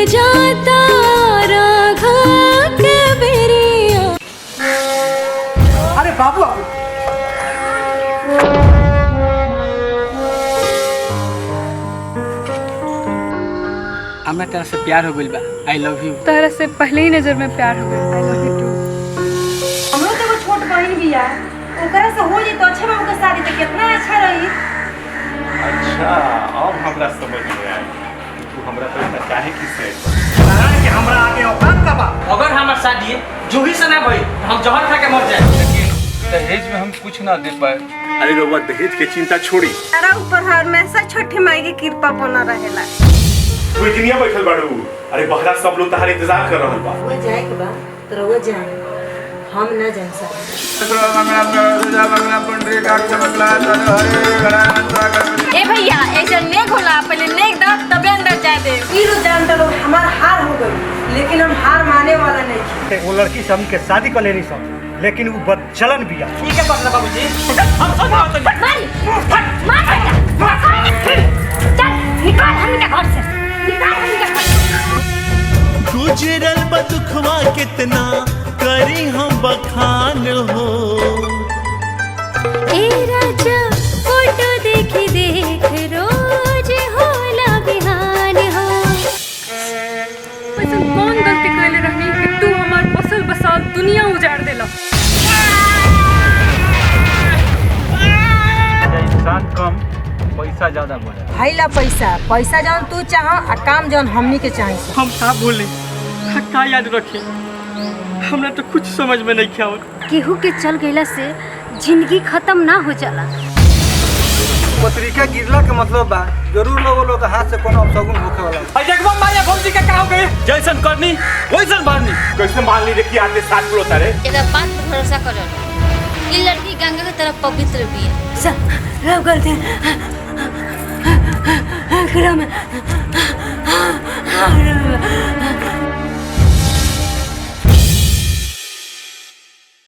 जाता राघा के बेरिया। अरे बाबू हमरा तेरा से प्यार हो गइल बा। आई लव यू। तारा से पहले ही नजर में प्यार हो गया। I love you too. हमरो तो वो छोट बहन भी है, ओकरा से हो जे तो अच्छा बाबू के शादी तो कितना अच्छा रही। अच्छा अब हमरा समझ में आया तू हमरा तो इतना काहे किसे कहा कि हमरा आगे औकात का बा। अगर हमार शादी जूही से ना भई हम जहर खा के मर जाए। लेकिन दहेज में हम कुछ ना दे पाए। अरे रउआ दहेज के चिंता छोड़ी। तारा ऊपर हमेशा छठी माई की कृपा बना रहेला। तू इतनिया बैठल बाड़ू। अरे बहरा सब लोग तहार इंतजार कर रहल बा। वो जाए के बा तो रउआ जाए, हम ना जा सकते। ए भैया ऐसे नेक होला, पहले नेक दा तबे अंदर जाए दे। तीनों जानते लोग हमार हार हो गई, लेकिन हम हार माने वाला नहीं। वो लड़की से हमके शादी कर लेनी सब, लेकिन वो बदचलन भी है। ठीक है पकड़ा बाबूजी। हम सब आओ तो मार चल निकाल हमके घर से, निकाल हमके घर से। गुजरल बदुखवा कितना करी हम बखान हो। ए राजा फोटो देखी देख रोज होला बिहान हो। ऐसा कौन गलती कैले रहनी कि तू हमार फसल बसाल दुनिया उजाड़ देला। इंसान कम पैसा ज्यादा बोला। हैला पैसा पैसा जौन तू चाह आ काम जौन हमनी के चाही। हम का बोले का याद रखे हमरा तो कुछ समझ में नहीं आवत। केहू के चल गईला से जिंदगी खत्म ना हो जाला। पत्रिका गिरला के मतलब बा जरूर लोग के हाथ से कोनो अपशगुन होखे वाला। भाई देखबो माया भौजी के का हो गई। जैसन करनी वैसन मारनी। कैसे मान ली देखी आते साथ बोलो तारे। एदा बात पर भरोसा करो। ये लड़की गंगा की तरफ पवित्र भी है। सब रब कर दे क्रम